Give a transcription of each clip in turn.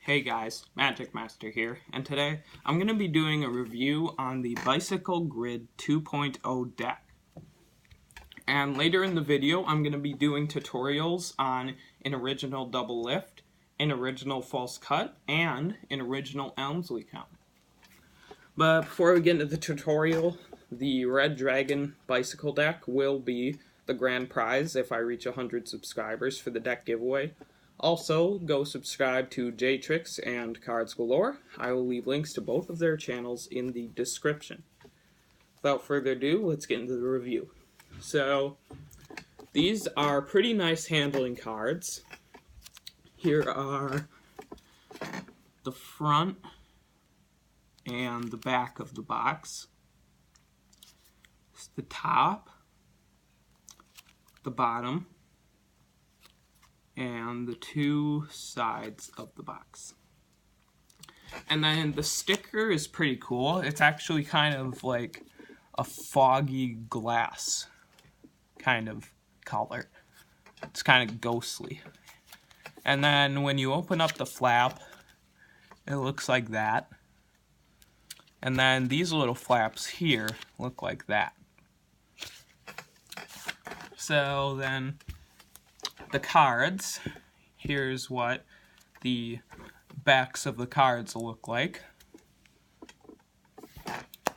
Hey guys, Magic Master here, and today I'm going to be doing a review on the Bicycle Grid 2.0 deck. And later in the video, I'm going to be doing tutorials on an original double lift, an original false cut, and an original Elmsley count. But before we get into the tutorial, the Red Dragon Bicycle deck will be the grand prize if I reach 100 subscribers for the deck giveaway. Also, go subscribe to J-Trix and Cards Galore. I will leave links to both of their channels in the description. Without further ado, let's get into the review. So, these are pretty nice handling cards. Here are the front and the back of the box. It's the top, the bottom, and the two sides of the box. And then the sticker is pretty cool. It's actually kind of like a foggy glass kind of color. It's kind of ghostly. And then when you open up the flap, it looks like that. And then these little flaps here look like that. So then the cards, here's what the backs of the cards look like.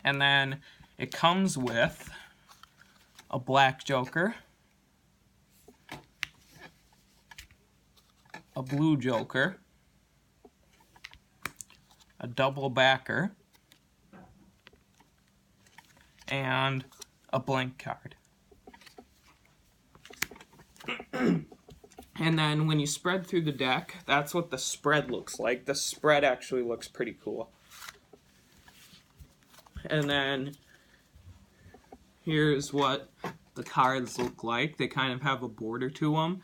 And then it comes with a black joker, a blue joker, a double backer, and a blank card. And then when you spread through the deck, that's what the spread looks like. The spread actually looks pretty cool. And then here's what the cards look like. They kind of have a border to them,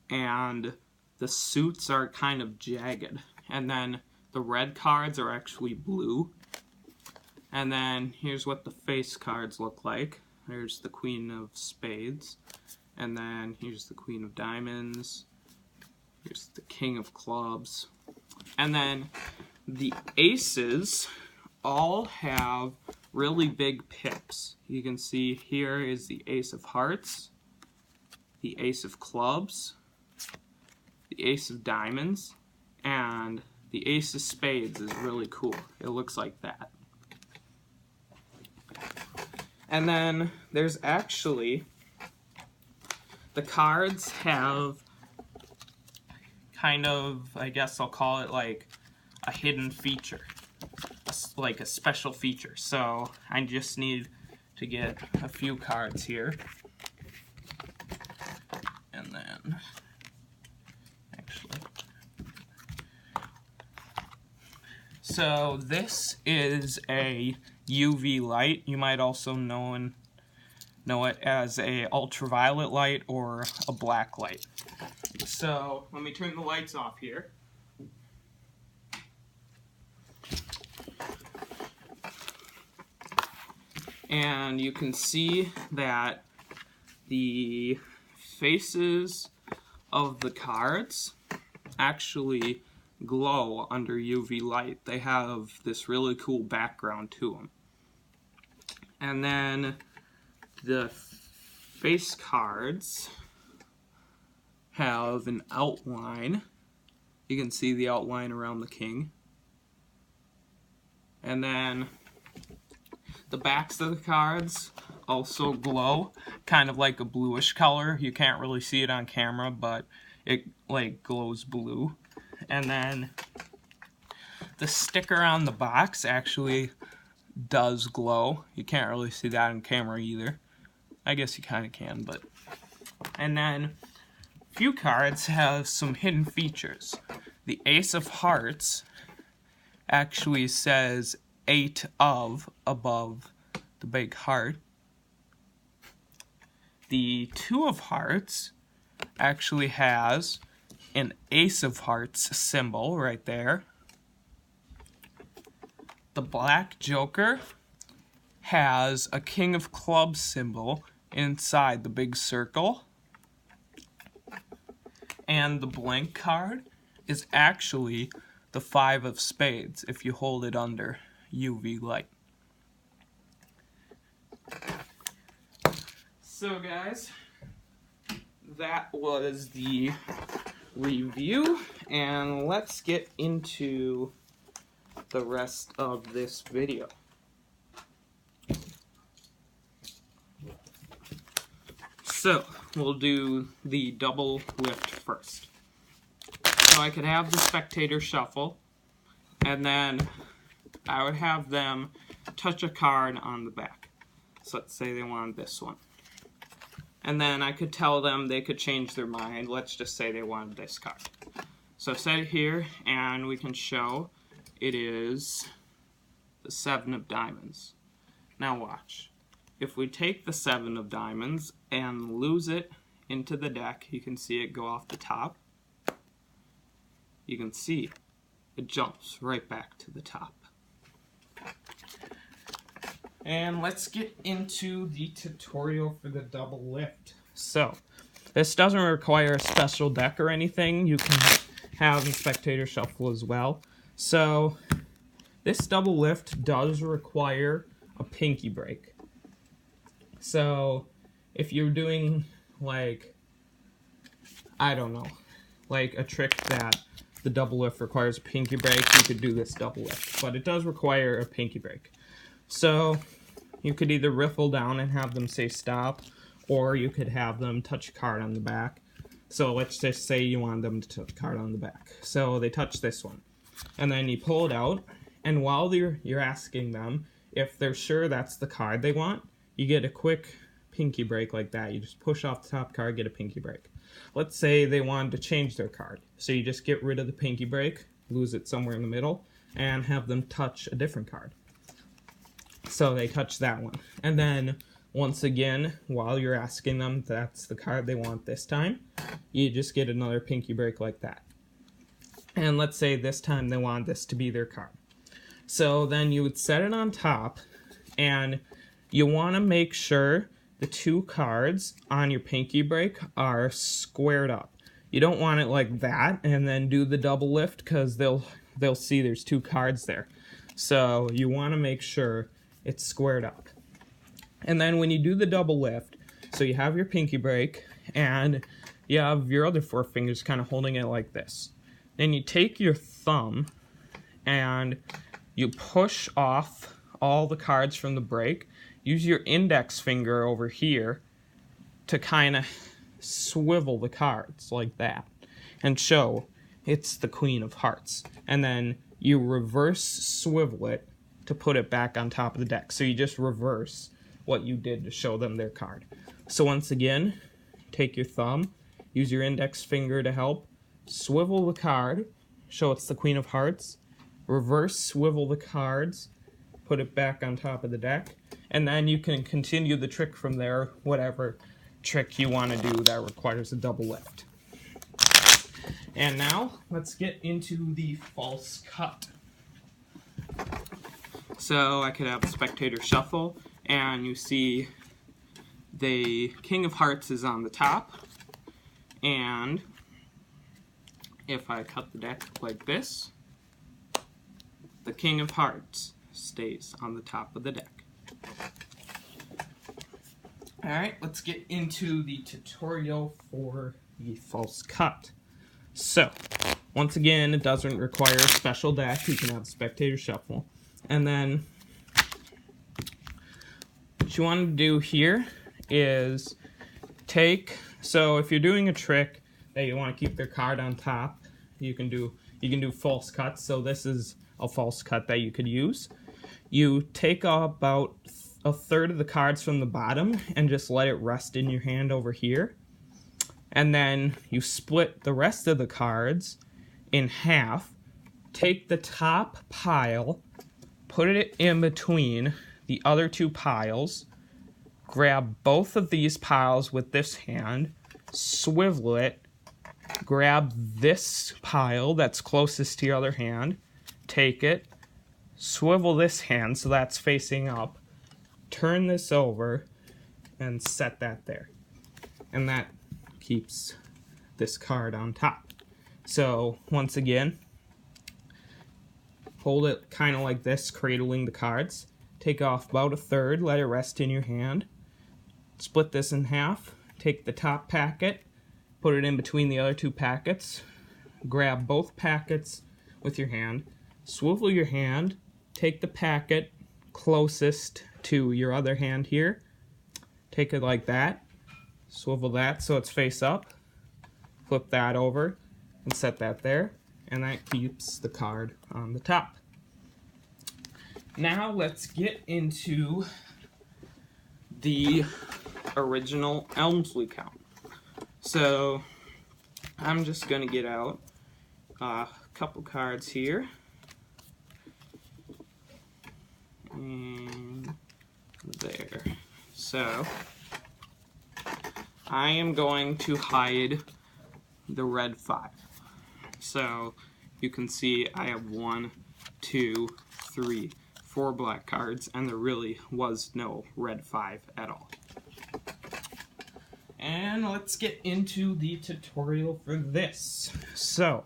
and the suits are kind of jagged. And then the red cards are actually blue. And then here's what the face cards look like. There's the Queen of Spades. And then here's the Queen of Diamonds. Here's the King of Clubs. And then the aces all have really big pips. You can see here is the Ace of Hearts, the Ace of Clubs, the Ace of Diamonds, and the Ace of Spades is really cool. It looks like that. And then there's actually, the cards have kind of, I guess I'll call it like a hidden feature, like a special feature. So I just need to get a few cards here. And then, actually, so this is a UV light. You might also know it as a ultraviolet light or a black light. So let me turn the lights off here. And you can see that the faces of the cards actually glow under UV light. They have this really cool background to them. And then the face cards have an outline. You can see the outline around the king. And then the backs of the cards also glow, kind of like a bluish color. You can't really see it on camera, but it like glows blue. And then the sticker on the box actually does glow. You can't really see that on camera either. I guess you kind of can, but... And then a few cards have some hidden features. The Ace of Hearts actually says 8 of above the big heart. The 2 of Hearts actually has an Ace of Hearts symbol right there. The black joker has a King of Clubs symbol inside the big circle. And the blank card is actually the 5 of spades if you hold it under UV light. So guys, that was the review, and let's get into the rest of this video. So, we'll do the double lift first. So I could have the spectator shuffle, and then I would have them touch a card on the back. So let's say they wanted this one. And then I could tell them they could change their mind. Let's just say they wanted this card. So set it here, and we can show it is the 7 of diamonds. Now watch. If we take the 7 of diamonds and lose it into the deck, you can see it go off the top. You can see it jumps right back to the top. And let's get into the tutorial for the double lift. So, this doesn't require a special deck or anything. You can have the spectator shuffle as well. So, this double lift does require a pinky break. So, if you're doing, like, I don't know, like a trick that the double lift requires a pinky break, you could do this double lift. But it does require a pinky break. So, you could either riffle down and have them say stop, or you could have them touch a card on the back. So let's just say you want them to touch a card on the back. So they touch this one. And then you pull it out, and while you're asking them if they're sure that's the card they want, you get a quick pinky break like that. You just push off the top card, get a pinky break. Let's say they wanted to change their card. So you just get rid of the pinky break, lose it somewhere in the middle, and have them touch a different card. So they touch that one. And then, once again, while you're asking them that's the card they want this time, you just get another pinky break like that. And let's say this time they want this to be their card. So then you would set it on top, and you want to make sure the 2 cards on your pinky break are squared up. You don't want it like that and then do the double lift, because they'll see there's 2 cards there. So you want to make sure it's squared up. And then when you do the double lift, so you have your pinky break and you have your other 4 fingers kind of holding it like this. Then you take your thumb and you push off all the cards from the break. Use your index finger over here to kind of swivel the cards like that and show it's the Queen of Hearts. And then you reverse swivel it to put it back on top of the deck. So you just reverse what you did to show them their card. So once again, take your thumb, use your index finger to help, swivel the card, show it's the Queen of Hearts, reverse swivel the cards, put it back on top of the deck, and then you can continue the trick from there, whatever trick you want to do that requires a double lift. And now, let's get into the false cut. So I could have a spectator shuffle, and you see the King of Hearts is on the top, and if I cut the deck like this, the King of Hearts stays on the top of the deck. Alright, let's get into the tutorial for the false cut. So, once again, it doesn't require a special deck. You can have a spectator shuffle. And then what you want to do here is so if you're doing a trick that you want to keep their card on top, you can do false cuts. So this is a false cut that you could use. You take about a third of the cards from the bottom and just let it rest in your hand over here. And then you split the rest of the cards in half. Take the top pile, put it in between the other 2 piles, grab both of these piles with this hand, swivel it, grab this pile that's closest to your other hand, take it, swivel this hand so that's facing up, turn this over, and set that there. And that keeps this card on top. So, once again, hold it kind of like this, cradling the cards. Take off about a third, let it rest in your hand. Split this in half, take the top packet, put it in between the other two packets, grab both packets with your hand, swivel your hand, take the packet closest to your other hand here, take it like that, swivel that so it's face up, flip that over, and set that there, and that keeps the card on the top. Now let's get into the original Elmsley count. So I'm just going to get out a couple cards here. And there. So I am going to hide the red 5. So you can see I have 1, 2, 3, 4 black cards, and there really was no red 5 at all. And let's get into the tutorial for this. So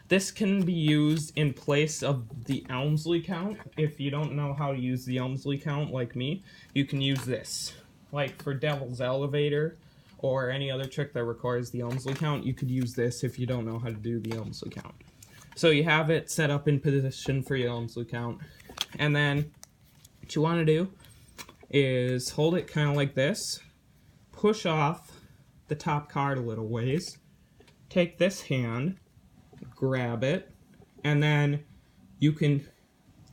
this can be used in place of the Elmsley count. If you don't know how to use the Elmsley count like me, you can use this. Like for Devil's Elevator or any other trick that requires the Elmsley count, you could use this if you don't know how to do the Elmsley count. So you have it set up in position for your Elmsley count. And then what you want to do is hold it kind of like this, push off the top card a little ways, take this hand, grab it, and then you can,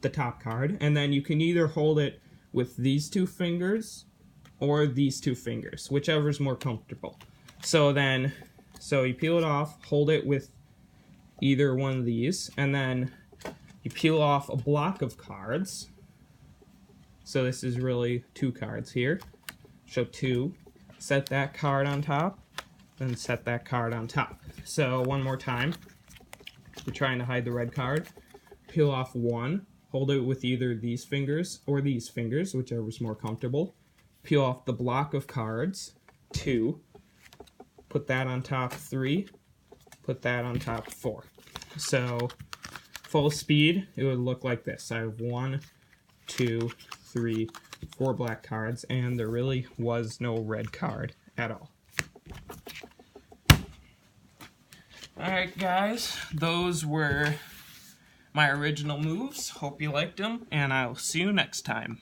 the top card, and then you can either hold it with these 2 fingers or these 2 fingers, whichever is more comfortable. So you peel it off, hold it with either one of these, and then you peel off a block of cards. So this is really 2 cards here. So 2, set that card on top, then set that card on top. So one more time. We're trying to hide the red card. Peel off 1, hold it with either these fingers or these fingers, whichever is more comfortable. Peel off the block of cards, 2, put that on top 3, put that on top 4. So full speed, it would look like this. I have 1, 2, 3, 4 black cards, and there really was no red card at all. Alright guys, those were my original moves. Hope you liked them, and I'll see you next time.